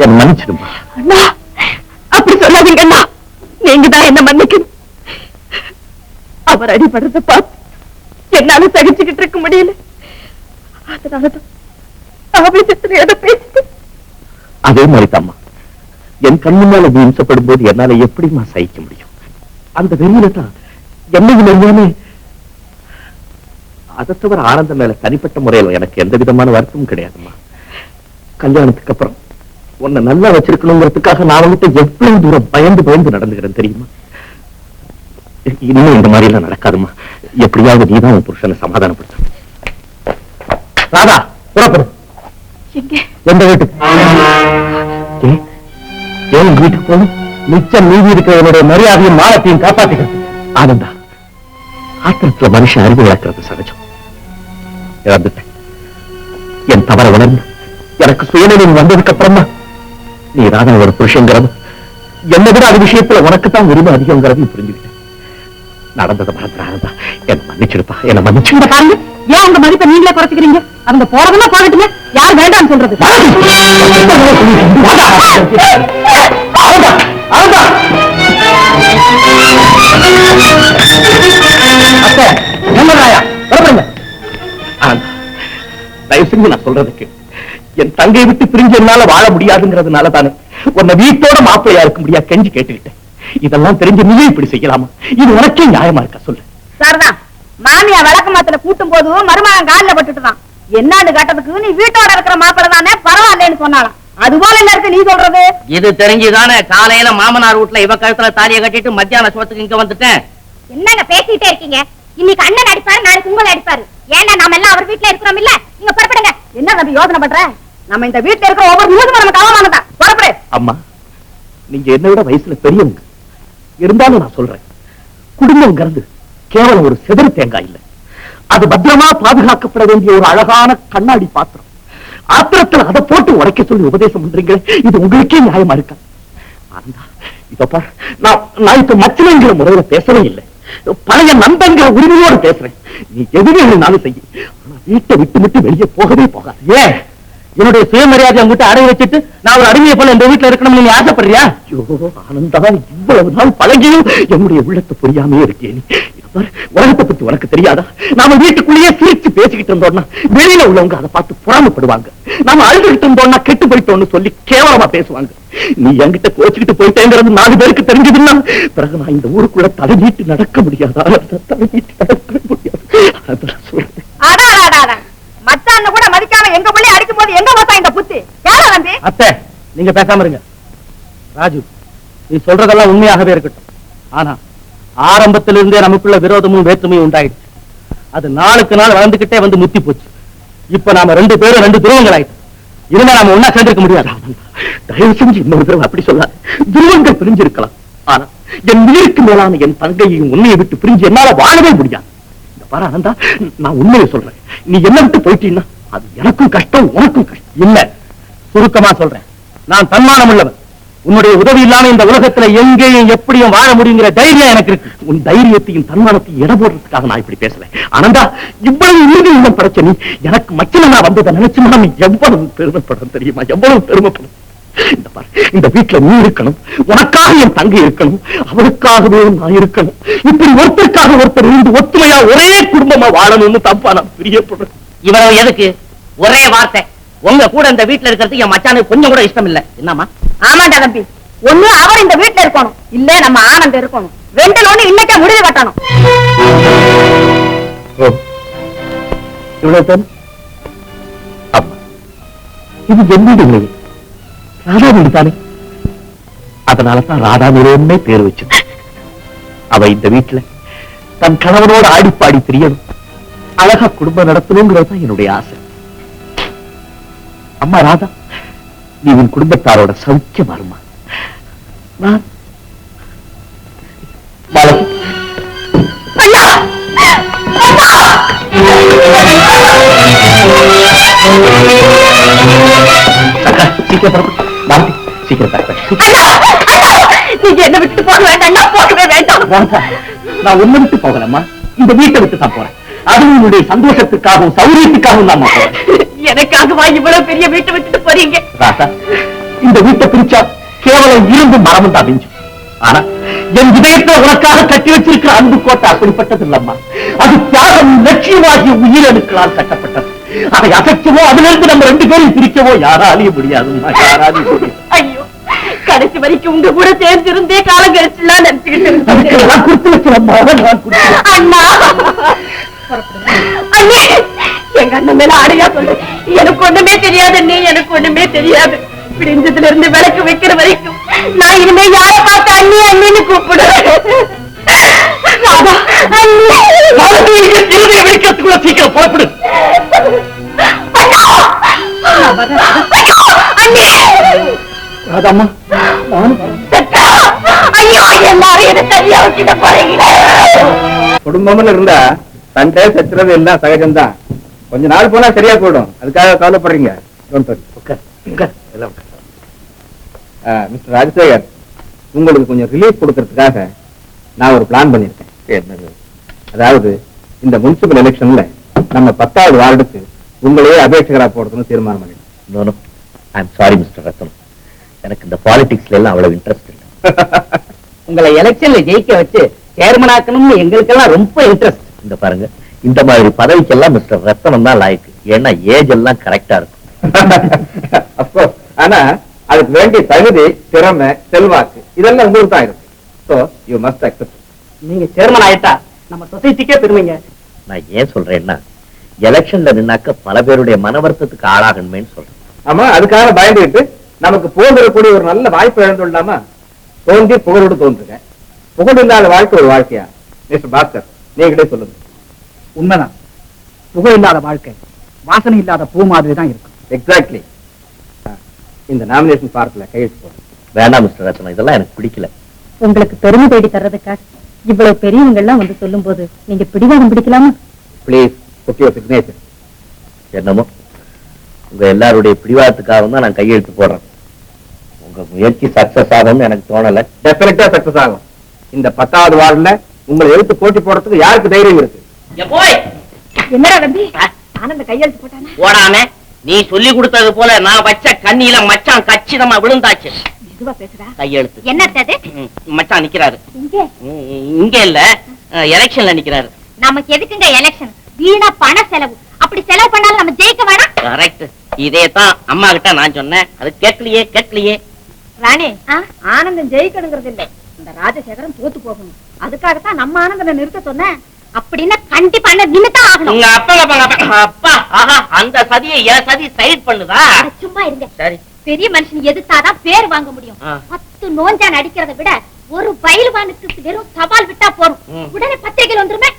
என்ன மன்னிச்சிடுமா. அண்ணா அப்படி சொல்லாதீங்க அண்ணா, நீங்க தான் என்ன மன்னிக்கணும். அவர் அடிபடுறத பார்த்து என்னால சகிச்சுக்கிட்டு இருக்க முடியல. அதனாலதான் ஆவேசத்துல பேசிட்டு. அதே மாதிரி தாம்மா என் கண் முன்னால நீ இம்சப்படும் போது என்னால எப்படிமா சகிக்க முடியும்? அந்த வெறியில தான் என்னையும் எல்லாமே. அதை தவிர ஆனந்த மேல தனிப்பட்ட முறையில் எனக்கு எந்த விதமான வருத்தமும் கிடையாதுமா. கல்யாணத்துக்கு அப்புறம் உன்னை நல்லா வச்சிருக்கணுங்கிறதுக்காக நான் வந்துட்டு எவ்வளவு தூரம் பயந்து பயந்து நடந்துக்கிறேன் தெரியுமா? இன்னும் இந்த மாதிரி எல்லாம் நடக்காதுமா. எப்படியாவது நீதான் உன் புருஷனை சமாதானப்படுத்த. ராதா புறப்படு. எந்த வீட்டுக்கு? ஏன் வீட்டுக்கு போகணும்? மிச்சம் மீதி இருக்கிறவனுடைய மரியாதையும் மானத்தையும் காப்பாற்றுகிறது. ஆனந்தா, ஆத்திரத்துல மனுஷன் அறிவு வளர்க்கிறது சகஜம். இழந்துட்டேன். என் தவற வளர்ந்து எனக்கு சுயநிலையில் வந்ததுக்கு அப்புறமா நீ ராதாவோட புருஷங்கிறது என்னை விட அது விஷயத்துல உனக்குத்தான் உரிமை அதிகங்கிறதையும் புரிஞ்சுக்கிட்டேன். நடந்ததை மறந்துட ஆனந்தா, என்ன மன்னிச்சிருப்பா, என்ன மன்னிச்சு. பாருங்க, ஏன் உங்க மதிப்பை நீங்களே குறைச்சிக்கிறீங்க? அவங்க போறதுன்னா போகட்டுங்க, யார் வேண்டாம்னு சொல்றது? தயவு செஞ்சு நான் சொல்றதுக்கு, என் தங்கை விட்டு பிரிஞ்சு என்னால வாழ முடியாதுங்கிறதுனால தானே உன்னை வீட்டோட மாப்பிள்ளையா இருக்க முடியா கெஞ்சி கேட்டுக்கிட்டேன். இதெல்லாம் தெரிஞ்சு நீயே இப்படி செய்யலாமா? இது உனக்கே நியாயமா இருக்கா சொல்லு? சார்தான் மாமியா விளக்கு மாத்துல கூட்டும் போது மருமகன் காலில் பட்டுட்டுதான். என்னன்னு கேட்டதுக்கு நீ வீட்டோட இருக்கிற மாப்பிள்ளை தானே பரவாயில்லன்னு சொன்னாலாம். அது போல என்ன இருக்கு நீ சொல்றது? இது தெரிஞ்சுதானே காலையில மாமனார் வீட்டுல இவ கழுத்துல தாலியை கட்டிட்டு மத்தியான சோத்துக்கு இங்க வந்துட்டேன். என்னங்க பேசிட்டே இருக்கீங்க? இன்னைக்கு அண்ணன் அடிப்பாரு, நாளைக்கு உங்களை அடிப்பாரு. ஏன்னா நாம எல்லாம் அவர் வீட்டுல இருக்கிறோம் இல்ல? நீங்க புறப்படுங்க. என்ன தம்பி யோசனை பண்ற? நம்ம இந்த வீட்டுல இருக்கிற ஒவ்வொரு நிமிஷமும் நமக்கு அவமானதான். புறப்படு. அம்மா, நீங்க என்னை விட வயசுல பெரியவங்க இருந்தாலும் நான் சொல்றேன், குடும்பம்ங்கிறது கேவலம் ஒரு செதறு தேங்காய் இல்ல. அது பத்திரமா பாதுகாக்கப்பட வேண்டிய ஒரு அழகான கண்ணாடி பாத்திரம். ஆத்திரத்தில் அதை போட்டு உடைக்க சொல்லி உபதேசம் பண்றீங்களே, இது உங்களுக்கே நியாயமா இருக்கா? ஆனந்தா, இதப்பா நான் இப்ப மச்சனைங்கிற முறையில பேசவே இல்லை, பழைய நண்பங்கிற உரிமையோடு பேசுறேன். நீ எதுவே நானும் செய்ய, வீட்டை விட்டு விட்டு வெளியே போகவே போகாது. ஏன் என்னுடைய சுயமரியாதை உங்ககிட்ட அடைய வச்சுட்டு நான் ஒரு அடிமையை போல இந்த வீட்டுல இருக்கணும்னு நீ ஆசைப்படுறியா? ஐயோ ஆனந்தா, இவ்வளவு நாள் பழகியும் என்னுடைய உள்ளத்தை புரியாமே இருக்கே. நீ உலகத்தை பத்தி உனக்கு தெரியாதா? நாம வீட்டுக்குள்ளேயே சிரிச்சு பேசிக்கிட்டு இருந்தோம்னா வெளியில உள்ளவங்க அதை பார்த்து பொறாமப்படுவாங்க. நாம அழுதுகிட்டு இருந்தோம்னா கெட்டு போயிட்டோம்னு சொல்லி கேவலமா பேசுவாங்க. நீ என்கிட்ட கோச்சுக்கிட்டு போயிட்டேங்கிறது 4 பேருக்கு தெரிஞ்சதுன்னா பிறகு நான் இந்த ஊருக்குள்ள தலை நீட்டு நடக்க முடியாதா? தலை நீட்டு நடக்க முடியாது. அதான் சொல்றேன். மச்சான் கூட மதிக்காம எங்க பிள்ளை அடிக்கும் போது எங்க பார்த்தா இந்த புத்தி? அத்தை, நீங்க பேசாம இருங்க. ராஜு, நீ சொல்றதெல்லாம் உண்மையாகவே இருக்கட்டும். ஆனா ஆரம்பத்திலிருந்தே நமக்குள்ள விரோதமும் வேற்றுமையும் உண்டாயிடுச்சு. அது நாளுக்கு நாள் வளர்ந்துகிட்டே வந்து முத்தி போச்சு. இப்ப நாம 2 பேரும் 2 துருவங்கள் ஆயிட்டோம். இனிமே நாம ஒன்னா சேர்ந்திருக்க முடியாது. தயவு செஞ்சு இன்னொரு தடவை அப்படி சொல்லாது. துருவங்கள் பிரிஞ்சிருக்கலாம், ஆனா என் உயிருக்கு மேலான என் தங்கையையும் உன்னையை விட்டு பிரிஞ்சு என்னால வாழவே முடியாது. இந்த பாரு ஆனந்தா, நான் உண்மையை சொல்றேன். நீ என்ன விட்டு போயிட்டீன்னா அது எனக்கும் கஷ்டம், உனக்கும் கஷ்டம். இல்ல, சுருக்கமா சொல்றேன், நான் தன்மானம் உள்ளவன். உன்னுடைய உதவி இல்லாம இந்த உலகத்துல எங்கேயும் எப்படியும் வாழ முடியுங்கிற தைரியம் எனக்கு இருக்கு. உன் தைரியத்தையும் தன்மானத்தையும் இட போடுறதுக்காக நான் இப்படி பேசல. ஆனந்தா, இவ்வளவு உறுதி இல்லம் படைச்ச நீ எனக்கு மச்சனா வந்ததை நினைச்சுனா நீ எவ்வளவு பெருமைப்படும் தெரியுமா? எவ்வளவு பெருமைப்படும். இந்த பாரு, இந்த வீட்டுல நீ இருக்கணும், உனக்காக என் தங்கை இருக்கணும், அவளுக்காகவே நான் இருக்கணும். இப்படி ஒருத்தருக்காக ஒருத்தர் இருந்து ஒத்துமையா ஒரே குடும்பமா வாழணும்னு தப்பா நான் பிரியப்படுறேன். இவரவு எதுக்கு ஒரே வார்த்தை? உங்க கூட இந்த வீட்டுல இருக்கிறது என் மச்சானுக்கு கொஞ்சம் கூட இஷ்டம் இல்ல. என்னமா? ஆமாண்டா தம்பி, ஒண்ணு அவர் இந்த வீட்டுல இருக்கணும், இல்ல நம்ம ஆனந்தம் இருக்கணும். 2ல ஒண்ணு இன்னைக்கே முடிவு கட்டணும். இவ்வளவு அம்மா, இது என் வீடு இல்லையே, ராதா வீடு தானே. அதனாலதான் ராதா வீடுன்னே பேர் வச்சு. அவ இந்த வீட்டுல தன் கணவனோட ஆடிப்பாடி தெரியணும், அழகா குடும்பம் நடத்தணுங்கிறதுதான் என்னுடைய ஆசை. அம்மா ராதா, நீ உன் குடும்பத்தாரோட சௌக்கியமா இருமா. நான் சீக்கிரம் நீங்க என்ன விட்டு போக வேண்டாம், போகவே வேண்டாம். நான் உன்னை விட்டு போகலம்மா, இந்த வீட்டை விட்டு தான் போறேன். அதுவும் உங்களுடைய சந்தோஷத்துக்காகவும் சௌரியத்துக்காகவும் தான் போறேன். எனக்காகவா இவ்வளவு பெரிய வீட்டை விட்டுட்டு போறீங்க? ராசா, இந்த வீட்டை பிரிச்சா கேவலம் இரும்பு மரமும் தான் மிஞ்சும். ஆனா என் இதயத்தை உனக்காக கட்டி வச்சிருக்கிற அன்பு கோட்டை அப்படிப்பட்டது இல்லம்மா. அது தியாகம் லட்சியமாகிய உயிரணுக்களால் கட்டப்பட்டது. அதை அசைக்கவோ அதிலிருந்து நம்ம 2 பேரும் பிரிக்கவோ யாராலையும் முடியாதும்மா, யாராலையும் முடியாது. ஐயோ, கடைசி வரைக்கும் உங்க கூட சேர்ந்திருந்தே காலம் கழிச்சுலாம் நினைச்சுக்கிட்டு நான் கொடுத்து வச்சிடம்மா, நான் கொடுத்து அண்ணா. அண்ணே, எங்க அண்ணன் மேல ஆடையா சொல்லு. எனக்கு ஒண்ணுமே தெரியாது அண்ணே, எனக்கு ஒண்ணுமே தெரியாது. பிடிஞ்சதுல இருந்து விளக்கு வைக்கிற வரைக்கும் நான் இனிமே யார பார்த்து அண்ணி அண்ணின்னு கூப்பிடுவேன். வெளிக்கிறதுக்குள்ள சீக்கிரம் புறப்படு. ராதாம்மா, ஐயோ, எல்லாரும் என்ன சரியா வச்சுட்டு போறீங்களே. குடும்பம்னு இருந்தா சண்டை சச்சுறது எல்லாம் சகஜம்தான். கொஞ்ச நாள் போனா சரியா போயிடும். அதுக்காக கவலைப்படுறீங்க. மிஸ்டர் ராஜசேகர், உங்களுக்கு கொஞ்சம் ரிலீஃப் கொடுக்கறதுக்காக நான் ஒரு பிளான் பண்ணிருக்கேன். அதாவது இந்த முனிசிபல் எலெக்ஷன்ல நம்ம 10வது வார்டுக்கு உங்களையே அபேட்சகரா போடுறதுன்னு தீர்மானம் பண்ணிருக்கேன். ஐம் சாரி மிஸ்டர் ரத்தனம், எனக்கு இந்த பாலிடிக்ஸ்ல எல்லாம் அவ்வளவு இன்ட்ரெஸ்ட் இல்லை. உங்களை எலெக்ஷன்ல ஜெயிக்க வச்சு சேர்மன் ஆக்கணும்னு எங்களுக்கெல்லாம் ரொம்ப இன்ட்ரெஸ்ட். இந்த பாருங்க, இந்த மாதிரி பதவிக்கெல்லாம் மிஸ்டர் ரத்தனம் தான் லாய்க்கு. ஏன்னா ஏஜ் எல்லாம் கரெக்டா இருக்கும். அப்கோர்ஸ், ஆனா அதுக்கு வேண்டிய தகுதி, திறமை, செல்வாக்கு இதெல்லாம் உங்களுக்கு தான் இருக்கு. So you must accept. நீங்க சேர்மன் ஆயிட்டா நம்ம சொசைட்டிக்கே பெருமைங்க. நான் ஏன் சொல்றேன்னா, எலெக்ஷன்ல நின்னாக்க பல பேருடைய மனவர்த்தத்துக்கு ஆளாகணுமேன்னு சொல்றேன். ஆமா, அதுக்காக பயந்துட்டு நமக்கு போகிறக்கூடிய ஒரு நல்ல வாய்ப்பு இழந்துள்ளாமா? தோன்றி புகழோடு தோன்றுங்க. புகழ் இல்லாத வாழ்க்கை ஒரு வாழ்க்கையா? மிஸ்டர் பாஸ்கர், நீங்களே சொல்லுங்க. உண்மைதான், புகழ் இல்லாத வாழ்க்கை வாசனை இல்லாத பூ மாதிரி தான் இருக்கும். எக்ஸாக்ட்லி. இந்த நாமினேஷன் பார்க்கல கையெழுத்து போடுங்க. வேண்டாம் மிஸ்டர் ரத்னம், இதெல்லாம் எனக்கு பிடிக்கல. உங்களுக்கு பெருமை தேடி தர்றதுக்காக இவ்வளவு பெரியவங்க எல்லாம் வந்து சொல்லும் போது நீங்க பிடிவாதம் பிடிக்கலாமா? Please put your signature. என்னமோ உங்க எல்லாருடைய பிடிவாதத்துக்காக தான் நான் கையெழுத்து போடுறேன். உங்க முயற்சி சக்சஸ் ஆகும்னு எனக்கு தோணல. டெஃபினட்டா சக்சஸ் ஆகும். இந்த 10வது வார்டுல உங்களை எழுத்து போட்டி போடுறதுக்கு யாருக்கு தைரியம் இருக்கு? என்னடா தம்பி, ஆனந்த கையெழுத்து போட்டானா? போடாம நீ சொல்லி கொடுத்தது போல நான் வச்ச கண்ணியில மச்சான் கச்சிதமா விழுந்தாச்சு. மெதுவா பேசுடா. கையெழுத்து. என்னது? மச்சான் நிக்கிறாரு. இங்க இல்ல, எலெக்ஷன்ல நிக்கிறாரு. நமக்கு எதுக்குங்க எலெக்ஷன்? வீணா பண செலவு. அப்படி செலவு பண்ணாலும் நம்ம ஜெயிக்க வேணாம். கரெக்ட். இதே தான் அம்மா கிட்ட நான் சொன்னேன். அது கேட்கலையே. ராணி, ஆனந்தம் ஜெயிக்கணுங்கிறது இல்ல, இந்த ராஜசேகரன் தோத்து போகணும். அதுக்காகத்தான் நம்ம ஆனந்தனை நிறுத்த சொன்னேன். அப்படின்னா கண்டிப்பா நின்னுதான் ஆகணும். உங்க அப்பா ஆஹா, அந்த சதியை என் சதி சைட் பண்ணுதா? சும்மா இருங்க. சரி, பெரிய மனுஷன் எதுக்காதான் பேர் வாங்க முடியும். 10 நோஞ்சான் அடிக்கிறத விட ஒரு பயில்வானுக்கு வெறும் சவால் விட்டா போறோம், உடனே பத்திரிகையில் வந்துருமே.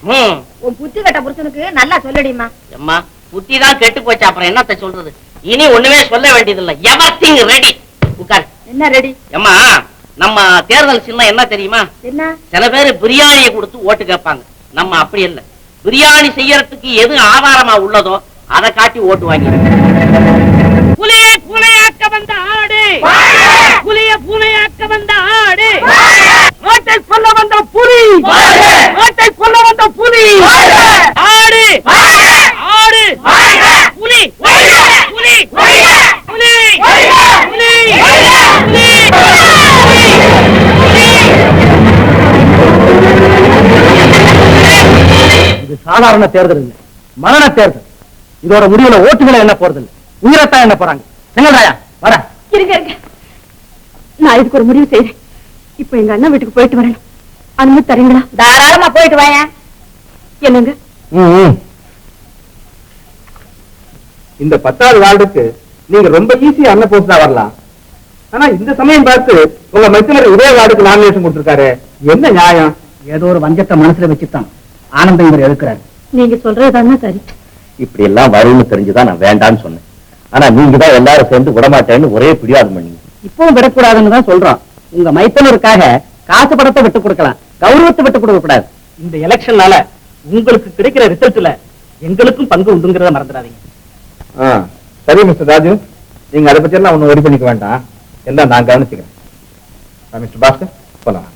உன் புத்தி கட்ட புருஷனுக்கு நல்லா சொல்லடிமா. அம்மா, புத்தி தான் கெட்டு போச்சு, அப்புறம் என்னத்த சொல்றது? இனி ஒண்ணுமே சொல்ல வேண்டியதில்லை. Everything ready. உட்கார். என்ன ரெடி? அம்மா, நம்ம தேர்தல் சின்னம் என்ன தெரியுமா? என்ன? சில பேர் பிரியாணியை கொடுத்து ஓட்டு கேட்பாங்க. நம்ம அப்படி இல்ல, பிரியாணி செய்யறதுக்கு எது ஆதாரமா உள்ளதோ அதை காட்டி ஓட்டு வாங்கி. புலியை பூனையாக்க வந்த ஆடு, புலிய பூனையாக்க வந்த ஆடு, நாட்டை கொல்ல வந்த புலி, நாட்டை கொல்ல வந்த புலி, ஆடு ஆடு, புலி புலி புலி புலி. இது சாதாரண தேர்தல் இல்லை, மரண தேர்தல். இதோட முடிவுல ஓட்டுகளை என்ன போறது, உயிரத்தான் என்ன போறாங்க. செங்கல்ராயா, வர. இருங்க இருங்க, நான் இதுக்கு ஒரு முடிவு செய்றேன். இப்ப எங்க அண்ணன் வீட்டுக்கு போயிட்டு வரணும். அனுமதி தரீங்களா? தாராளமா போயிட்டு வாங்க. என்னங்க? இந்த 10வது வார்டுக்கு நீங்க ரொம்ப ஈஸியா அண்ணன் போஸ்டா வரலாம். ஆனா இந்த சமயம் பார்த்து உங்க மைத்தினர் இதே வார்டுக்கு நாமினேஷன் கொடுத்திருக்காரு. என்ன நியாயம்? ஏதோ ஒரு வஞ்சத்தை மனசுல வச்சுதான் ஆனந்தம் இவர் எடுக்கிறாரு. நீங்க சொல்றதுதானே சரி. இப்படி எல்லாம் வரும்னு தெரிஞ்சுதான் நான் வேண்டான்னு சொன்னேன். ஆனா நீங்க தான் எல்லாரும் சேர்ந்து விடமாட்டேன்னு ஒரே பிடிவாதம் பண்ணீங்க. இப்பவும் விடக்கூடாதுன்னு தான் சொல்றோம். உங்க மைத்தனருக்காக காசு படத்தை விட்டு கொடுக்கலாம், கௌரவத்தை விட்டு கொடுக்க கூடாது. இந்த எலெக்ஷன்னால உங்களுக்கு கிடைக்கிற ரிசல்ட்ல எங்களுக்கும் பங்கு உண்டுங்கிறத மறந்துடாதீங்க. சரி மிஸ்டர் ராஜு, நீங்க அதை பத்தி எல்லாம் ஒன்னும் ஒரி பண்ணிக்க வேண்டாம். எல்லாம் நான் கவனிச்சுக்கிறேன். மிஸ்டர் பாஸ்கர், போலாம்.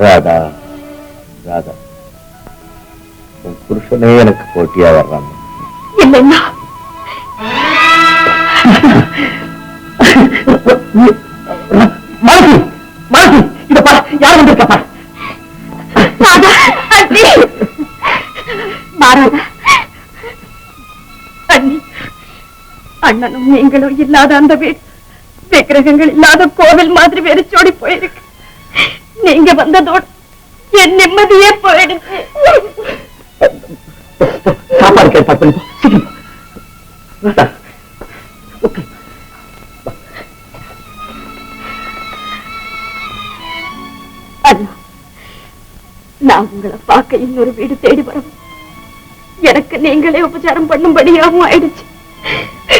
ராதா ராதா உன் புருஷனே எனக்கு போட்டியா வர்றாங்க. இல்லைன்னா மாலதி மாலதி இத பாரு, யார் வந்திருக்கா பாரு. ராதா, அண்ணி. பாராதா, அண்ணி, அண்ணனும் நீங்களும் இல்லாத அந்த வீடு விக்கிரகங்கள் இல்லாத கோவில் மாதிரி வெறிச்சோடி போயிருக்கு. நீங்க வந்ததோடு என் நிம்மதியே போயிடுச்சு. சாப்பாடு ஏற்பாடு பண்ணி சீக்கிரம். ராதா, உட்காரு. அண்ணா, நான் உங்களை பார்க்க இன்னொரு வீடு தேடி வரவும் எனக்கு நீங்களே உபச்சாரம் பண்ணும்படியாகவும் ஆயிடுச்சு.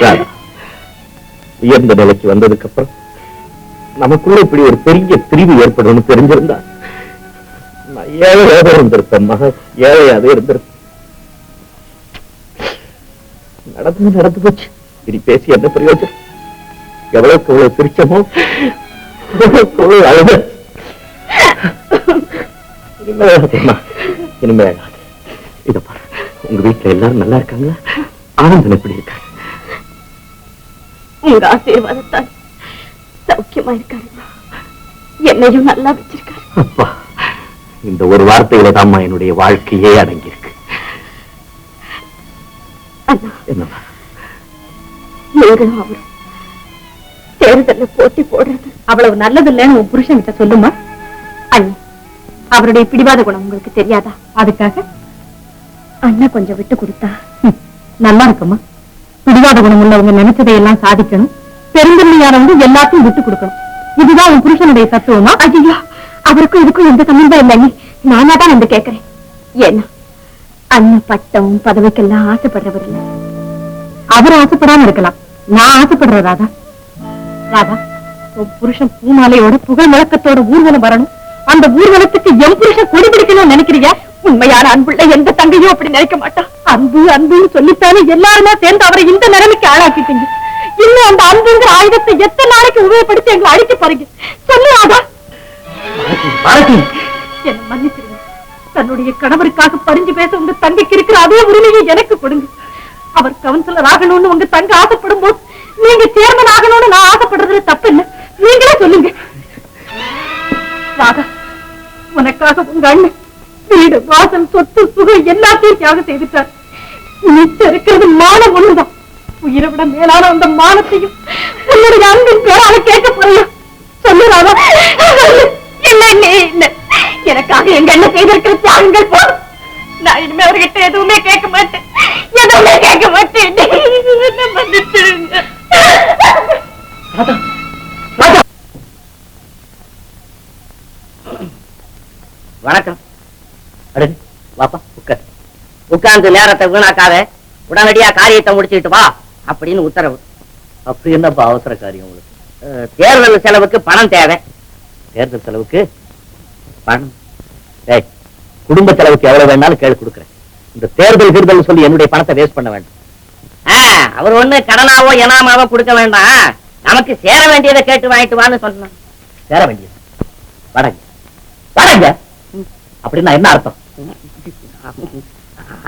ராதா, உயர்ந்த நிலைக்கு வந்ததுக்கு அப்புறம் நமக்குள்ள இப்படி ஒரு பெரிய பிரிவு ஏற்படும் தெரிஞ்சிருந்தா நான் ஏழையாக இருந்திருப்பேன். ஏழையாக இருந்திருப்பேன். நடந்து போச்சு. இனி பேசி என்ன பிரயோஜனம்? எவ்வளவுக்கு எவ்வளவு சிரிச்சமோ அவ்வளவுக்கு அழுத. இனிமே இத பாரு, உங்க வீட்டுல எல்லாரும் நல்லா இருக்காங்களா? ஆனந்தன் எப்படி இருக்காரு? உங்க ஆசீர்வாதத்தால் சௌக்கியமா இருக்காரு. என்னையும் நல்லா வச்சிருக்காரு. அப்பா, இந்த ஒரு வார்த்தையில தாம்மா என்னுடைய வாழ்க்கையே அடங்கியிருக்கு. அண்ணா, என்னம்மா? நீங்களும் அவரும் தேர்தல்ல போட்டி போடுறது அவ்வளவு நல்லது இல்லைன்னு உன் புருஷன் கிட்ட சொல்லுமா? அண்ணி, அவருடைய பிடிவாத குணம் உங்களுக்கு தெரியாதா? அதுக்காக அண்ணன் கொஞ்சம் விட்டு கொடுத்தா நல்லா இருக்குமா? பிடிவாத குணம் உள்ளவங்க நினைச்சதையெல்லாம் சாதிக்கணும், பெருந்தன்மையானவங்க எல்லாத்தையும் விட்டு கொடுக்கணும். இதுதான் உன் புருஷனுடைய தத்துவமா? ஐயோ, அவருக்கும் இதுக்கும் எந்த சம்பந்தம் இல்லைன்னு நானா தான் வந்து கேட்கிறேன். ஏன்னா அண்ணன் பட்டம் பதவிக்கெல்லாம் ஆசைப்படுறவர் இல்ல. அவர் ஆசைப்படாம இருக்கலாம், நான் ஆசைப்படுற ராதா. ராதா, உன் புருஷன் பூமாலையோட புகழ் முழக்கத்தோட ஊர்வலம் வரணும். அந்த ஊர்வலத்துக்கு என் புருஷன் கொடி பிடிக்கணும்னு நினைக்கிறியா? உண்மையான அன்புள்ள எந்த தங்கையும் அப்படி நினைக்க மாட்டான். அன்பு அன்புன்னு சொல்லித்தானே எல்லாருமே சேர்ந்து அவரை இந்த நிலைமைக்கு ஆளாக்கிட்டீங்க. இன்னும் அந்த அன்புங்கிற ஆயுதத்தை எத்தனை நாளைக்கு உபயோகப்படுத்தி எங்களை அழிக்க பாருங்க. சொல்லு ராதா. என்ன மன்னிச்சிருங்க. தன்னுடைய கணவருக்காக பறிஞ்சு பேச உங்க தங்கைக்கு இருக்கிற அதே உரிமையை எனக்கு கொடுங்க. அவர் கவுன்சிலர் ஆகணும்னு உங்க தங்க ஆசைப்படும் போது நீங்க சேர்மன் ஆகணும்னு நான் ஆசைப்படுறதுல தப்பு இல்லை. நீங்களே சொல்லுங்க. ராதா, உனக்காக உங்க அண்ணன் வீடு வாசல் சொத்து சுகம் எல்லாத்தையும் தியாகம் செய்துட்டார். மிச்சம் இருக்கிறது மானம் ஒண்ணுதான். உயிரை விட மேலான அந்த மானத்தையும் உன்னுடைய அன்பின் பேரால கேட்க போறியா? சொல்லு ராதா. இல்ல இல்ல இல்ல, எனக்காக எங்க அண்ணன் செய்திருக்கிற தியாகங்கள் போதும். நான் இனிமே அவர்கிட்ட எதுவுமே கேட்க மாட்டேன், எதுவுமே கேட்க மாட்டேன். என்ன மன்னிச்சிருங்க. வணக்கம். வாப்பா, உட்கார். உட்கார்ந்து நேரத்தை வீணாக்காத, உடனடியா காரியத்தை முடிச்சுட்டு வா அப்படின்னு உத்தரவு. அப்படி என்னப்பா அவசர காரியம் உங்களுக்கு? தேர்தல் செலவுக்கு பணம் தேவை. தேர்தல் செலவுக்கு பணம்? ஏய், குடும்ப செலவுக்கு எவ்வளவு வேணாலும் கேள்வி கொடுக்குறேன். இந்த தேர்தல் சொல்லி என்னுடைய பணத்தை வேஸ்ட் பண்ண வேண்டாம். அவர் ஒண்ணு கடனாவோ எனாமாவோ கொடுக்க வேண்டாம், நமக்கு சேர வேண்டியதை கேட்டு வாங்கிட்டு வான்னு சொன்னான். சேர வேண்டியது வடங்க வடங்க அப்படின்னா என்ன அர்த்தம்?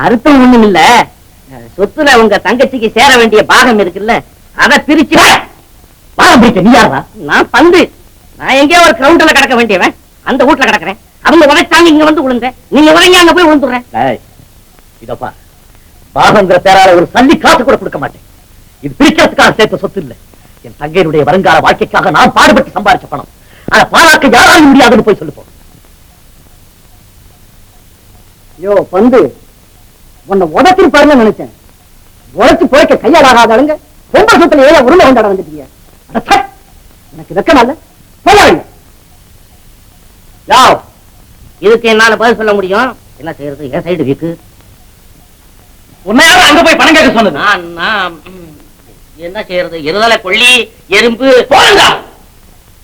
அர்த்தம் ஒண்ணும் இல்ல. சொத்துல உங்க தங்கச்சிக்கு சேர வேண்டிய பாகம் இருக்குல்ல, அதை பிரிச்சு பாகம் பிரிக்க நீ யாரா? நான் பந்து. நான் எங்கேயோ ஒரு கிரவுண்ட்ல கிடக்க வேண்டியவன், அந்த வீட்டுல கிடக்குறேன். அவங்க உடைச்சாங்க, இங்க வந்து விழுந்தேன். நீங்க உடனே அங்க போய் விழுந்துடுறேன். இதப்பா, பாகங்கிற பேரால ஒரு சல்லி காசு கூட கொடுக்க மாட்டேன். இது பிரிக்கிறதுக்காக சேர்த்த சொத்து இல்ல, என் தங்கையினுடைய வருங்கால வாழ்க்கைக்காக நான் பாடுபட்டு சம்பாதிச்ச பணம். அதை பாராக்க யாராலும் முடியாதுன்னு போய் சொல்லு போ. யோ பந்து, உன்னை உடச்சு பாருன்னு நினைச்சேன். உடச்சு போய்க்க கையால் ஆகாதாளுங்க ரொம்ப சொத்துல ஏன் உருளை கொண்டாட வந்துட்டீங்க? எனக்கு வெக்கமா இல்ல? போவாங்க. இதுக்கு என்னால பதில் சொல்ல முடியும். என்ன செய்யறது? என் சைடு வீக்கு. உண்மையாக அங்க போய் பணம் கேட்க சொன்னது நான் என்ன செய்யறது? எருதலை கொள்ளி எறும்பு போறா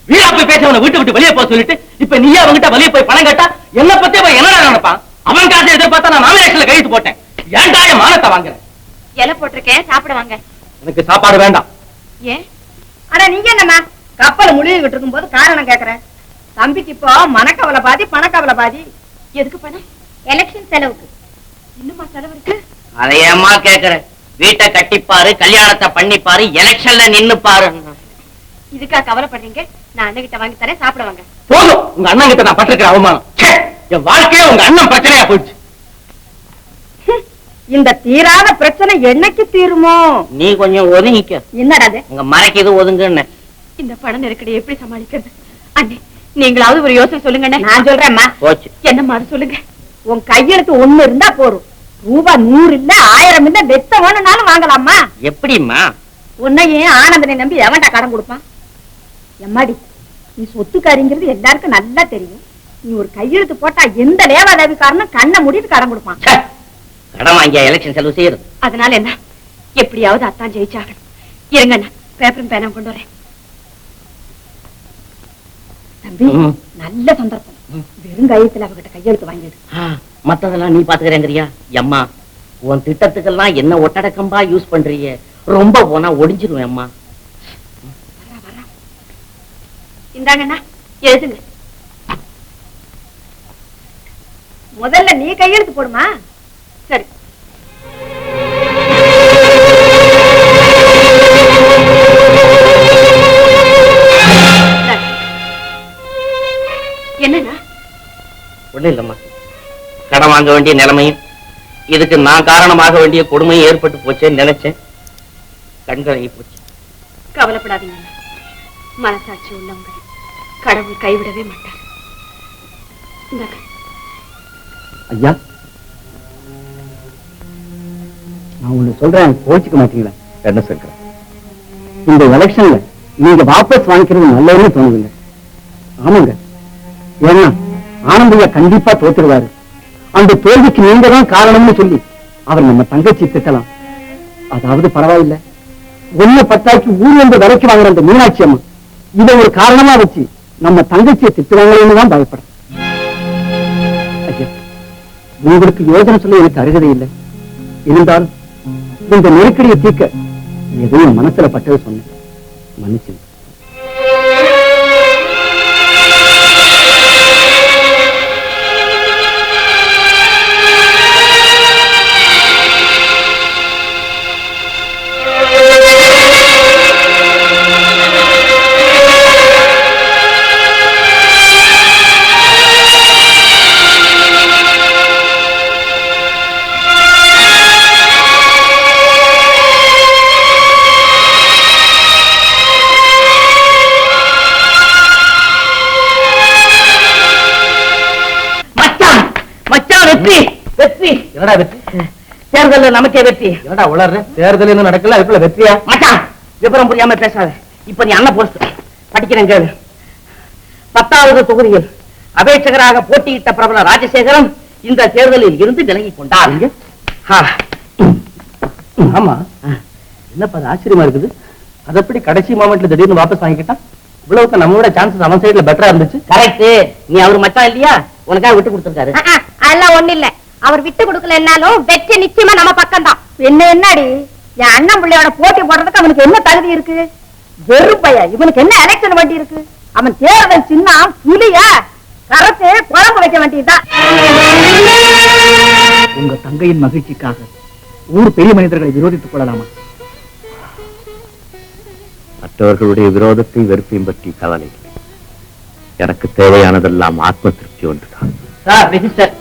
வீரா போய் பேசவன வீட்டு விட்டு வெளியே போக சொல்லிட்டு இப்ப நீயே அவங்கிட்ட வெளியே போய் பணம் கேட்டா என்ன பத்தி அவன் என்னடா நினைப்பான்? அவன் காசை எதிர்பார்த்தா நான் நாமினேஷன்ல கையெழுத்து போட்டேன். ஏன்டா என் மானத்தை வாங்குறேன்? இலை போட்டிருக்கேன், சாப்பிடுவாங்க. எனக்கு சாப்பாடு வேண்டாம். ஏன்? ஆனா நீங்க என்னம்மா கப்பல் முழுகிட்டு இருக்கும் போது காரணம் கேக்குறேன். தம்பிக்கு இப்போ மனக்கவலை பாதி பணக்கவலை பாதி. எதுக்கு பணம்? எலெக்ஷன் செலவுக்கு. இன்னுமா செலவு இருக்கு? அதையம்மா கேக்குற? வீட்டை கட்டிப்பாரு, கல்யாணத்தை பண்ணிப்பாரு, எலெக்ஷன்ல நின்னுப்பாரு. இதுக்கா கவலைப்படுறீங்க? நான் அண்ணன் கிட்ட வாங்கி தரேன், சாப்பிட வாங்க. போதும், உங்க அண்ணன் கிட்ட நான் பட்டிருக்கிற அவமானம். என் வாழ்க்கையே உங்க அண்ணன் பிரச்சனையா போயிடுச்சு. இந்த தீராத பிரச்சனை என்னைக்கு தீருமோ? நீ கொஞ்சம் ஒதுங்கிக்க. என்னடா உங்க மறைக்குது ஒதுங்குன்னு. இந்த பண நெருக்கடி எப்படி சமாளிக்கிறது? அண்ணே, நீங்களாவது ஒரு யோசனை சொல்லுங்க. நான் சொல்றேன்மா. போச்சு. என்னம்மா அது சொல்லுங்க. உன் கையெழுத்து ஒண்ணு இருந்தா போறோம். ரூபாய் 100 இல்ல 1000 இல்ல வெத்த வேணும்னாலும் வாங்கலாமா? எப்படிம்மா? உன்னையே ஆனந்தனை நம்பி எவன்டா கடன் கொடுப்பான்? எம்மாடி, நீ சொத்துக்காரிங்கிறது எல்லாருக்கும் நல்லா தெரியும். நீ ஒரு கையெழுத்து போட்டா எந்த லேவாதாவிக்காரனும் கண்ணை மூடிட்டு கடன் கொடுப்பான். கடன் வாங்கியா எலெக்ஷன் செலவு செய்யறது? அதனால என்ன, எப்படியாவது அத்தான் ஜெயிச்சாகணும். இருங்க, பேப்பரும் பேனா கொண்டு வரேன். தம்பி, நல்ல சந்தர்ப்பம். வெறும் கையத்துல அவகிட்ட கையெழுத்து வாங்கிடு. மத்ததெல்லாம் நீ பாத்துக்கிறேங்கறியா? அம்மா, உன் திட்டத்துக்கெல்லாம் என்ன ஒட்டடக்கம்பா யூஸ் பண்றீங்க? ரொம்ப போனா ஒடிஞ்சிருவேன் அம்மா. இந்தாங்கண்ணா, எழுதுங்க. முதல்ல நீ கையெழுத்து போடுமா? சரி. என்னண்ணா? ஒண்ணு இல்லம்மா, கடன் வாங்க வேண்டிய நிலைமையும் இதுக்கு நான் காரணமாக வேண்டிய கொடுமையும் ஏற்பட்டு போச்சேன்னு நினைச்சேன். கண்கலங்கி போச்சு. கவலைப்படாதீங்க. மனசாட்சி உள்ளவங்க கடவுள் கைவிடவே மாட்டார். ஐயா, நான் ஒண்ணு சொல்றேன், கோச்சிக்க மாட்டீங்களா? என்ன சங்கர், இந்த எலெக்ஷன்ல நீங்க வாபஸ் வாங்கிக்கிறது நல்லதுன்னு தோணுதுங்க. ஆமாங்க, ஏன்னா ஆனந்தையா கண்டிப்பா தோத்துருவாரு. அந்த தோல்விக்கு நீங்க தான் காரணம்னு சொல்லி அவர் நம்ம தங்கச்சி திட்டலாம். அதாவது பரவாயில்ல, 1/10 ஊர் வந்து விலைக்கு வாங்குற அந்த மீனாட்சி அம்மா இதை ஒரு காரணமா வச்சு நம்ம தங்கச்சியை திட்டுவாங்களேன்னு தான் பயப்படுறேன். ஐயா, உங்களுக்கு யோசனை சொல்ல எனக்கு அருகதை இல்லை. இருந்தாலும் இந்த நெருக்கடியை தீர்க்க எதையும் மனசுல பட்டது சொன்னேன், மன்னிச்சு. என்னடா வெற்றி? தேர்தல் நமக்கே வெற்றி. என்னடா உளர்ற? தேர்தல் இன்னும் நடக்கல, அதுக்குள்ள வெற்றியா? மச்சான், விவரம் புரியாம பேசாத. இப்ப நீ அண்ணன் போஸ்ட் படிக்கிறேன் கேளு. 10வது தொகுதியில் அபேட்சகராக போட்டியிட்ட பிரபல ராஜசேகரன் இந்த தேர்தலில் இருந்து விலகிக் கொண்டார். ஆமா, என்னப்பா ஆச்சரியமா இருக்குது. அது எப்படி கடைசி மொமெண்ட்ல திடீர்னு வாபஸ் வாங்கிக்கிட்டான்? இவ்வளவுக்கு நம்மளோட சான்சஸ் அவன் சைடுல பெட்டரா இருந்துச்சு. கரெக்ட். நீ அவர் மச்சான் இல்லையா? உனக்காக விட்டு கொடுத்திருக்காரு. அதெல்லாம் ஒண்ணு இல்ல. அவர் விட்டு கொடுக்கலன்னாலும் வெற்றி நிச்சயமா நம்ம பக்கம் தான். என்னடி, என் அண்ணன் பிள்ளையோட போட்டி போடுறதுக்கு அவனுக்கு என்ன தகுதி இருக்கு? வெறும் பைய, இவனுக்கு என்ன எலெக்ஷன் வண்டி இருக்கு? அவன் தேர்தல் சின்ன புலிய கரத்து குழம்பு வைக்க வேண்டியதுதான். உங்க தங்கையின் மகிழ்ச்சிக்காக ஊர் பெரிய மனிதர்களை விரோதித்துக் கொள்ளலாமா? மற்றவர்களுடைய விரோதத்தை வெறுப்பையும் பற்றி கவலை. எனக்கு தேவையானதெல்லாம் ஆத்ம திருப்தி ஒன்றுதான். Sir, register.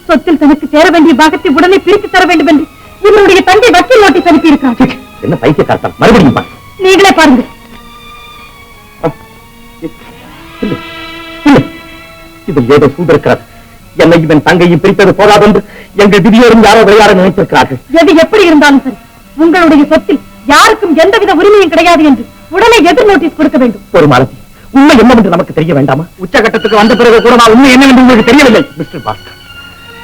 சொத்தில் தனக்கு சேர வேண்டிய பாகத்தை உடனே பிரித்து தர வேண்டும் என்று என்னுடைய தந்தை வக்கீல் நோட்டீஸ் அனுப்பியிருக்கார். என்ன பைத்தியக்காரத்தனம், மறுபடியும் நீங்களே பாருங்க. இதில் ஏதோ சூழ்ந்திருக்கிறது. என்னை இவன் தங்கையும் பிரித்தது போதாது என்று எங்கள் விதியோடும் யாரோ விளையாட நினைத்திருக்கிறார்கள். எது எப்படி இருந்தாலும் சரி, உங்களுடைய சொத்தில் யாருக்கும் எந்தவித உரிமையும் கிடையாது என்று உடனே எதிர் நோட்டீஸ் கொடுக்க வேண்டும். ஒரு மாலதி, உண்மை என்னவென்று நமக்கு தெரிய வேண்டாமா? உச்சகட்டத்துக்கு வந்த பிறகு கூட நான் உண்மை என்னவென்று உங்களுக்கு தெரியவில்லை. மிஸ்டர் பாஸ்கர்,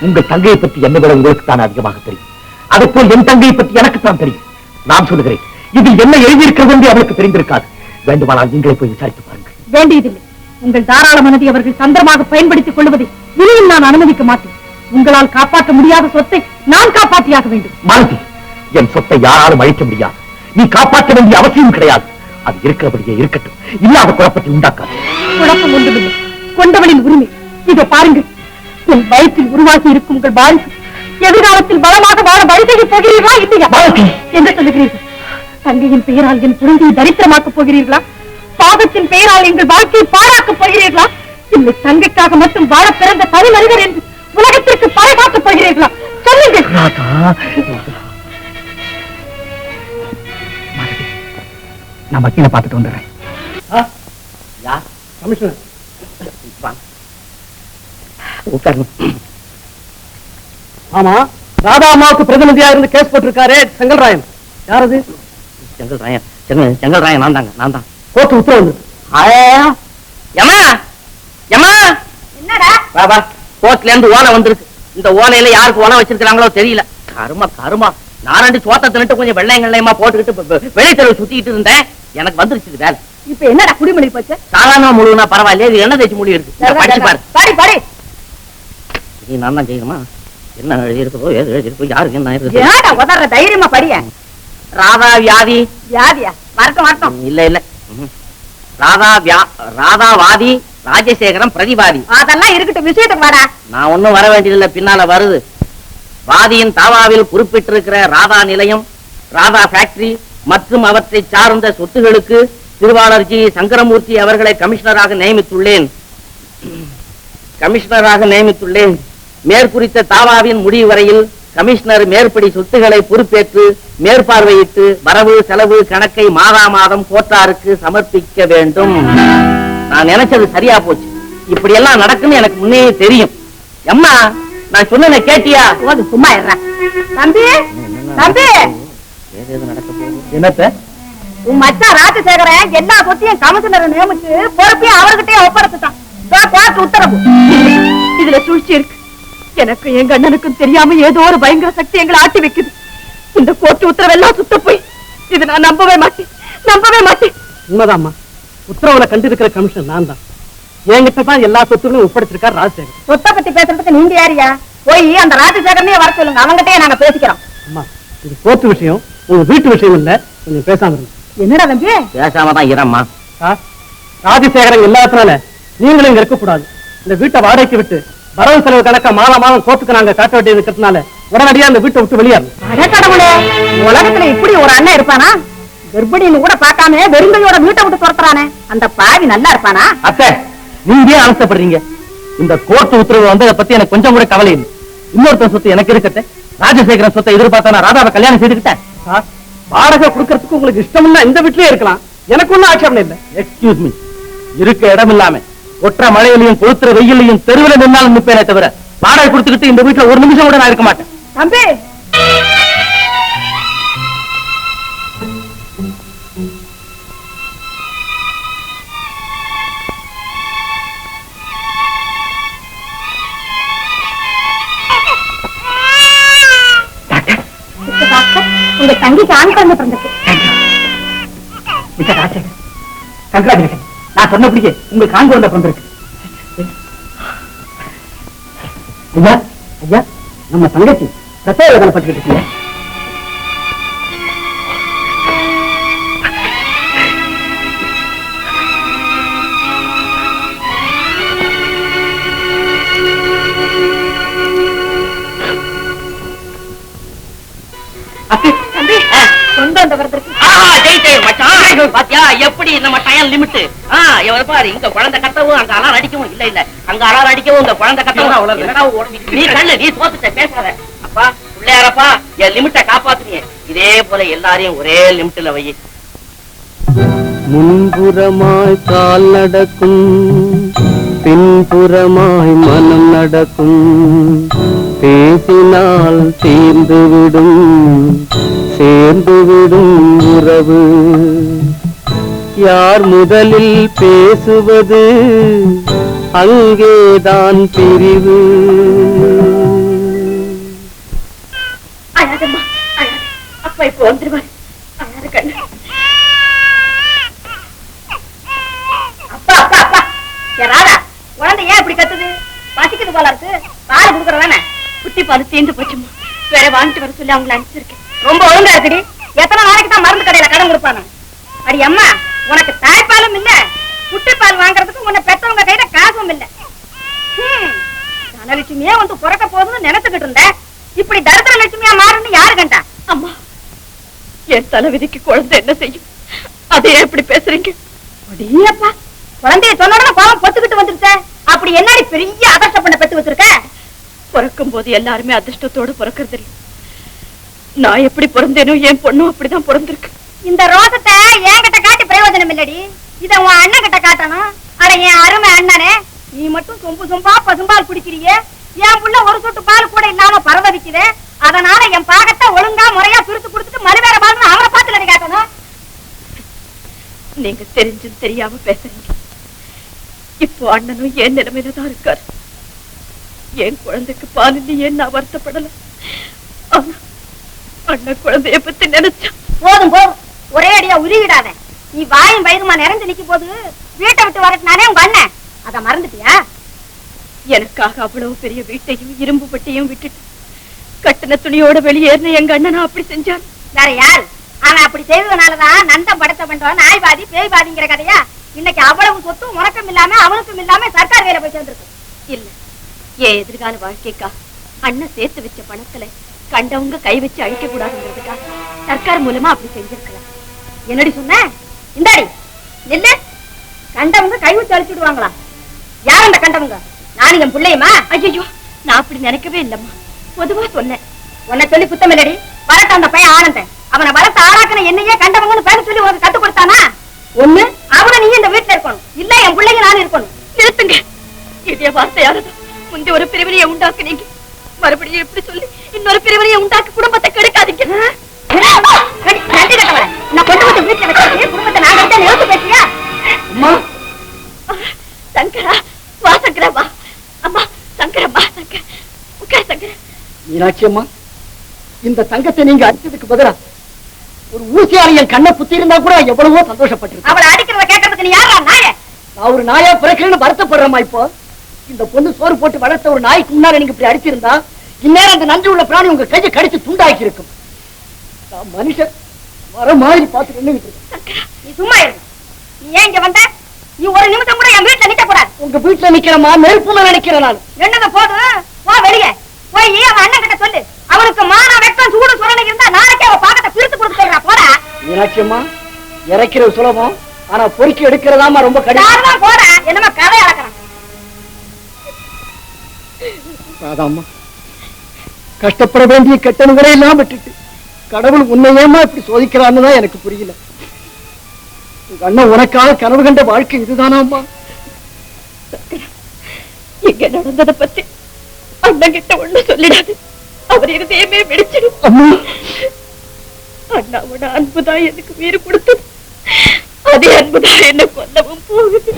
உங்கள் தங்கையை பற்றி என்னை விட உங்களுக்கு தான் அதிகமாக தெரியும். அதுபோல் என் தங்கையை பற்றி எனக்கு தான் தெரியும். நான் சொல்லுகிறேன், இதில் என்ன எழுதியிருக்கிறது என்று அவளுக்கு தெரிந்திருக்காது. வேண்டுமானால் நீங்களே போய் விசாரித்து பாருங்கள். வேண்டியதில்லை. உங்கள் தாராள மனதை அவர்கள் தந்திரமாக பயன்படுத்திக் கொள்வதை இனியும் நான் அனுமதிக்க மாட்டேன். உங்களால் காப்பாற்ற முடியாத சொத்தை நான் காப்பாற்றியாக வேண்டும். மாலதி, என் சொத்தை யாராலும் அழிக்க முடியாது. நீ காப்பாற்ற வேண்டிய அவசியம் கிடையாது. அது இருக்கிறபடியே இருக்கட்டும். இல்லாத குழப்பத்தை உண்டாக்காது. குழப்பம் ஒன்றுமில்லை, கொண்டவளின் உரிமை. இதோ பாருங்கள், என் வயிற்றில் உருவாகி இருக்கும் உங்கள் வாரிசு எதிர்காலத்தில் பலமாக வாழ வழி செய்ய போகிறீர்களா இல்லையா? என்ன சொல்லுகிறீர்கள்? தங்கையின் பெயரால் என் குழந்தையை தரித்திரமாக்கப் போகிறீர்களா? பாவத்தின் பெயரால் எங்கள் வாழ்க்கையை பாழாக்கப் போகிறீர்களா? இல்லை, தங்கைக்காக மட்டும் வாழ பிறந்த தனி மனிதர் என்று உலகத்திற்கு பறைகாக்கப் போகிறீர்களா? சொல்லுங்கள். நான் வக்கீல பார்த்துட்டு வந்துடுறேன். ஆமா, ராதா அம்மாவுக்கு பிரதிநிதியா இருந்து கேஸ் போட்டிருக்காரு செங்கல்ராயன். யாரது? செங்கல்ராயன். செங்கல்ராயன் நான் தாங்க, நான் தான். கோர்ட்டு உத்தரவு. என்னடா பாபா, கோர்ட்ல இருந்து ஓலை வந்திருக்கு. இந்த ஓலையில யாருக்கு ஓலை வச்சிருக்காங்களோ தெரியல. கருமா கருமா, நான் 2 சோத்த தின்னுட்டு கொஞ்சம் வெள்ளையங்கள்லையுமா போட்டுக்கிட்டு வெளித்தெருவு சுத்திக்கிட்டு இருந்தேன். எனக்கு வந்துருச்சு வேலை. இப்ப என்னடா குடிமொழி போச்சு? சாதாரண முழுனா பரவாயில்ல, இது என்ன தேய்ச்சி முடி இருக்கு. படிச்சு பாரு. பாடி பாடி. நீ நான் தான் செய்யணுமா? என்ன எழுதிருக்கோ, ஏது எழுதிருக்கோ, யாருக்கு என்ன இருக்கு? ஏடா உதற தைரியமா படிய. ராதா வியாதி. வியாதியா? வரட்டும் வரட்டும். இல்ல இல்ல, ராதா வாதி, ராஜசேகரம் பிரதிவாதி. அதெல்லாம் இருக்கட்டும், விஷயத்துக்கு வாடா. நான் ஒண்ணும் வர வேண்டியதில்லை, பின்னால வருது. வாதியின் தாவாவில் குறிப்பிட்டிருக்கிற ராதா நிலையம், ராதா ஃபேக்டரி மற்றும் அவற்றை சார்ந்த சொத்துகளுக்கு திருவாளர் ஜி சங்கரமூர்த்தி அவர்களை கமிஷனராக நியமித்துள்ளேன். மேற்குறித்த தாவாவின் முடிவு வரையில் கமிஷனர் மேற்படி சொத்துக்களை பொறுப்பேற்று மேற்பார்வையிட்டு வரவு செலவு கணக்கை மாதம் கோட்டாருக்கு சமர்ப்பிக்க வேண்டும். நான் நினைச்சது சரியா போச்சு. இப்படி எல்லாம் நடக்குன்னு எனக்கு முன்னே தெரியும். அம்மா, நான் சொன்ன கேட்டியா? சும்மா இருடா. தம்பி தம்பி, என்னத்த? உன் மச்சான் ராஜசேகரன் எல்லா சொத்தையும் கமிஷனரை நியமிச்சு பொறுப்பையும் அவர்கிட்டயே ஒப்படைச்சுட்டான். கோர்ட் உத்தரவு. இதுல சூழ்ச்சி இருக்கு. எனக்கு எங்க அண்ணனுக்கும் தெரியாம ஏதோ ஒரு பயங்கர சக்தி எங்களை ஆட்டி வைக்குது. இந்த கோர்ட் உத்தரவு எல்லாம் சுத்த போய் இது நான் நம்பவே மாட்டேன். உண்மைதாம்மா, உத்தரவுல கண்டிருக்கிற கமிஷன் நான் தான். என்கிட்ட தான் எல்லா சொத்துகளும் ஒப்படைச்சிருக்காரு ராஜசேகர். சொத்தை பத்தி பேசுறதுக்கு நீங்க யாரியா? போய் அந்த ராஜசேகரனே வர சொல்லுங்க, அவங்ககிட்டயே நாங்க பேசிக்கிறோம். அம்மா, இது கோர்ட்டு விஷயம், உங்க வீட்டு விஷயம் இல்ல. கொஞ்சம் பேசாம இருங்க. என்னடா தம்பி? பேசாம தான் இரம்மா. ராஜசேகரன் எல்லாத்தினால நீங்களும் இங்க இருக்கக்கூடாது. இந்த வீட்டை வாடகைக்கு விட்டு வரவு செலவு கணக்க மாதம் கோர்ட்டுக்கு நாங்க காட்ட வேண்டியது இருக்கிறதுனால உடனடியா இந்த வீட்டை விட்டு வெளியாகும். கடவுளே, உலகத்துல இப்படி ஒரு அண்ணன் இருப்பானா? கர்ப்பிணின்னு கூட பார்க்காம வெறுங்கையோட வீட்டை விட்டு துரத்துறானே, அந்த பாவி நல்லா இருப்பானா? அத்தை, நீங்க ஏன் அவசரப்படுறீங்க? இந்த கோர்ட்டு உத்தரவு வந்ததை பத்தி எனக்கு கொஞ்சம் கூட கவலை இல்லை. இன்னொருத்தர் சொத்து எனக்கு இருக்கட்ட. ராஜசேகரன் சொத்தை எதிர்பார்த்தா நான் ராதாவை கல்யாணம் செய்துக்கிட்டேன். வாடகை கொடுக்கறதுக்கு உங்களுக்கு இஷ்டம் இல்ல, இந்த வீட்லயே இருக்கலாம். எனக்கு ஒன்னும் ஆட்சேபம் இல்லை. எக்ஸ்கியூஸ் மீ, இருக்க இடம் இல்லாம ஒற்ற மழையிலையும் கொளுத்துற வெயிலையும் தெருவில் நின்னாலும் நிப்பேனே தவிர வாடகை கொடுத்துக்கிட்டு இந்த வீட்டுல ஒரு நிமிஷம் கூட நான் இருக்க மாட்டேன். தம்பி, உங்க தங்கிக்கு ஆண் குழந்தை பிறந்திருக்கு. கங்க்ராச்சுலேஷன். நான் சொன்னபடியே உங்களுக்கு ஆண் குழந்தை பிறந்திருக்கு. ஐயா ஐயா, நம்ம தங்கச்சி பிரசவ வேதனை பட்டுக்கிட்டு இருக்கீங்க. பாத்தியா எப்படி நம்ம டைம் லிமிட்? பாரு, இங்க குழந்தை கத்தவும் அங்க அலாரம் அடிக்கவும் இல்ல அங்க அலாரம் அடிக்கவும் இங்க குழந்தை கத்தவும். நீ கண்ணு, நீ தோத்துட்ட, பேசாத. அப்பா பிள்ளையாரப்பா, என் லிமிட்ட காப்பாத்துனீங்க. இதே போல எல்லாரையும் ஒரே லிமிட்ல வை. முன்புறமாய் கால் நடக்கும், பின்புறமாய் மனம் நடக்கும். பேசினால் தீர்ந்துவிடும், சேர்ந்துவிடும் உறவு. யார் முதலில் பேசுவது, அங்கேதான் பிரிவு. அப்பா இப்ப வந்துருவாரு. அப்பா அப்பா அப்பா, தீர்ந்து போல இருக்கு. பால் குடுக்கறதானே? குட்டி பால் தீர்ந்து போச்சுமா. வேற வாங்கிட்டு வர சொல்லி அவங்களை அனுப்பிச்சிருக்கேன். ரொம்ப ஒழுங்கா இருக்குடி. எத்தனை நாளைக்கு தான் மருந்து கடையில கடன் கொடுப்பானு? அடி அம்மா, உனக்கு தாய்ப்பாலும் இல்ல, குட்டி பால் வாங்குறதுக்கு உன்னை பெத்தவங்க கையில காசும் இல்ல. தனலட்சுமியே வந்து பிறக்க போகுதுன்னு நினைச்சுக்கிட்டு இருந்த. இப்படி தரித்திர லட்சுமியா மாறுன்னு யாரு கண்டா? அம்மா, என் தலைவிதிக்கு குழந்தை என்ன செய்யும்? அதே எப்படி பேசுறீங்க? அடியப்பா, குழந்தைய சொன்னோட பாவம் பொத்துக்கிட்டு வந்துருச்ச. அப்படி என்னடி பெரிய அதிர்ஷ்டம் பண்ண பெத்து வச்சிருக்க? பிறக்கும் போது எல்லாருமே அதிர்ஷ்டத்தோடு பிறக்கிறது இல்லை. நான் எப்படி பிறந்தேனோ என் பொண்ணும் அப்படிதான் பிறந்திருக்கு. இந்த ரோசத்தை என்கிட்ட காட்டி பிரயோஜனம் இல்லடி. இத உன் அண்ணன் கிட்ட காட்டணும். அட என் அருமை அண்ணனே, நீ மட்டும் சொம்பு சொம்பா பசும்பால் குடிக்கிறியே, என் புள்ள ஒரு சொட்டு பால் கூட இல்லாம பரவதிக்குது. அதனால என் பாகத்தை ஒழுங்கா முறையா பிரித்து கொடுத்துட்டு மறுவேற பால் அவரை பார்த்து காட்டணும். நீங்க தெரிஞ்சும் தெரியாம பேசுறீங்க. இப்போ அண்ணனும் என் நிலைமையில தான் இருக்காரு. என் குழந்தைக்கு பால் இல்லையே நான் வருத்தப்படல. ஆனா அண்ணன் குழந்தைய பத்தி நினைச்சா போதும் போதும், ஒரே அடியா உருவிடாத. நீ வாயும் வயிறுமா நிறைஞ்சு நிக்கும் போது வீட்டை விட்டு வரட்டினானே உங்க அண்ணன், அத மறந்துட்டியா? எனக்காக அவ்வளவு பெரிய வீட்டையும் இரும்பு பட்டியும் விட்டுட்டு கட்டின துணியோட வெளியேறின எங்க அண்ணன் அப்படி செஞ்சான். வேற யாரு? அவன் அப்படி செய்ததுனாலதான் நந்தம் படத்த பண்றவன் நாய் பாதி பேய் பாதிங்கிற கதையா இன்னைக்கு அவ்வளவு சொத்தும் உனக்கும் இல்லாம அவனுக்கும் இல்லாம சர்க்கார் கையில போய் சேர்ந்துருக்கு. இல்ல, என் எதிர்கால வாழ்க்கைக்கா அண்ணன் சேர்த்து வச்ச பணத்துல கண்டவங்க கை வச்சு அழிக்க கூடாதுங்கிறதுக்காக சர்க்கார் மூலமா அப்படி செஞ்சிருக்கலாம். என்னடி சொன்ன? இந்தாடி இல்ல, கண்டவங்க கை வச்சு அழிச்சுடுவாங்களா? யார் அந்த கண்டவங்க? நானும் என் பிள்ளையுமா? ஐயோ, நான் அப்படி நினைக்கவே இல்லம்மா, பொதுவா சொன்னேன். உன்னை சொல்லி குத்தம் இல்லடி. வரட்ட அந்த பையன் ஆனந்தன், அவனை வளர்த்து ஆளாக்குன என்னையே கண்டவங்கன்னு பேர சொல்லி உனக்கு கத்து கொடுத்தானா? ஒண்ணு அவனை நீ இந்த வீட்டுல இருக்கணும், இல்ல என் பிள்ளைங்க நானும் இருக்கணும். நிறுத்துங்க. இதே வார்த்தை யாரது? முந்தைய ஒரு பிரிவினையை உண்டாக்குனீங்க, மறுபடியும் எப்படி சொல்லி இன்னொரு பிரிவினையை உண்டாக்கி குடும்பத்தை கெடுக்காதீங்க. நான் கொண்டு வந்து வீட்டுல வச்சு குடும்பத்தை நாங்க நிறுத்தி பேசியா? சங்கரா வா, சங்கரா வா. அம்மா சங்கரா வா. சங்கர் உட்கார். சங்கர மீனாட்சி அம்மா, இந்த தங்கத்தை நீங்க அடிச்சதுக்கு பதிலா ஒரு ஊசியாளி என் கண்ணை புத்தி இருந்தா கூட எவ்வளவோ சந்தோஷப்பட்டிருக்கு. அவளை அடிக்கிறத கேட்கறதுக்கு நீ யாரா நாய? நான் ஒரு நாயா பிறக்கிறேன்னு வருத்தப்படுறேம்மா. இப்போ இந்த பொண்ணு சோறு போட்டு வளர்த்த ஒரு நாய்க்கு முன்னால நீங்க இப்படி அடிச்சிருந்தா இந்நேரம் அந்த நன்றி உள்ள பிராணி உங்க கையை கடிச்சு துண்டாக்கி இருக்கும். மனுஷன் வர மாதிரி பார்த்து நின்னுகிட்டு இருக்கேன். நீ சும்மா இரு. நீ ஏன் இங்க வந்த? நீ ஒரு நிமிஷம் கூட என் வீட்டுல நிக்க கூடாது. உங்க வீட்டுல நிக்கிறமா நெருப்புல நினைக்கிறேன் நான். என்னங்க போதும், போ வெளியே போய் அவன் அண்ணன் கிட்ட சொல்லு. அவனுக்கு மான வெட்டம் சூடு சுரணை இருந்தா நாளைக்கே அவ பாக்கத்தை பிரித்து கொடுத்துறா. போடா. மீனாட்சி அம்மா, இறக்கிறது சுலபம், ஆனா பொறுக்கி எடுக்கிறதாமா ரொம்ப கடினம். போடா, என்னமா கதை அளக்கிறான். அதாம்மா, கஷ்டப்பட வேண்டிய கெட்டவங்களே எல்லாம் விட்டுட்டு கடவுள் உன்னையேமா இப்படி சோதிக்கிறான்னு தான் எனக்கு புரியல. உங்க அண்ணன் உனக்காக கனவு கண்ட வாழ்க்கை இதுதானாம்மா? இங்க நடந்ததை பத்தி அண்ணன் கிட்ட ஒண்ணு சொல்லிடாது, அவர் இருதயமே வெடிச்சிடும். அம்மா, அண்ணாவோட அன்புதான் எனக்கு உயிர் கொடுத்தது, அதே அன்புதான் என்ன கொல்லவும் போகுது.